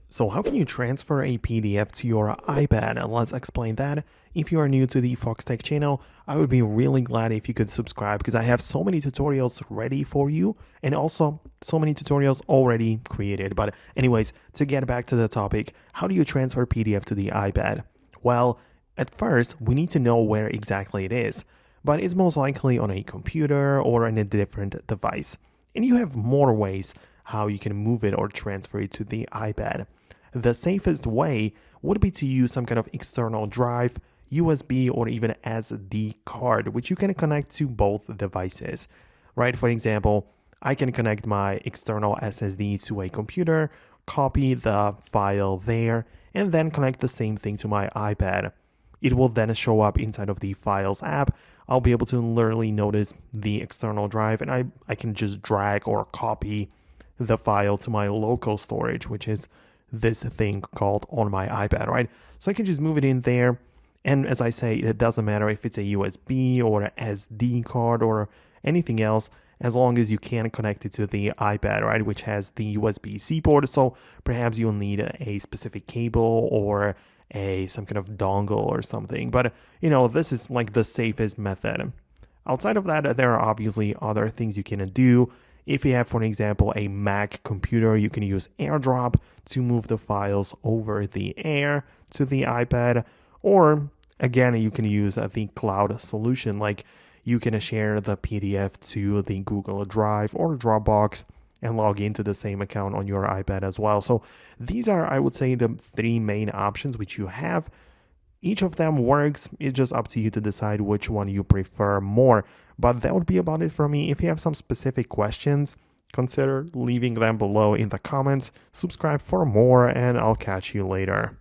So how can you transfer a PDF to your iPad? And let's explain that. If you are new to the Foxtecc channel, I would be really glad if you could subscribe because I have so many tutorials ready for you and also so many tutorials already created. But anyways, to get back to the topic, how do you transfer PDF to the iPad? Well, at first, we need to know where exactly it is, but it's most likely on a computer or on a different device. And you have more ways how you can move it or transfer it to the iPad. The safest way would be to use some kind of external drive, USB, or even SD card, which you can connect to both devices, right? For example, I can connect my external SSD to a computer, copy the file there, and then connect the same thing to my iPad. It will then show up inside of the Files app. I'll be able to literally notice the external drive, and I can just drag or copy the file to my local storage, which is this thing called on my iPad, right? So I can just move it in there. And as I say, it doesn't matter if it's a USB or an SD card or anything else, as long as you can connect it to the iPad, right? Which has the USB-C port. So perhaps you'll need a specific cable or some kind of dongle or something. But this is like the safest method. Outside of that, there are obviously other things you can do. If you have, for example, a Mac computer, you can use AirDrop to move the files over the air to the iPad. Or, again, you can use the cloud solution, like you can share the PDF to the Google Drive or Dropbox and log into the same account on your iPad as well. So these are, I would say, the three main options which you have. Each of them works. It's just up to you to decide which one you prefer more. But that would be about it for me. If you have some specific questions, consider leaving them below in the comments. Subscribe for more, and I'll catch you later.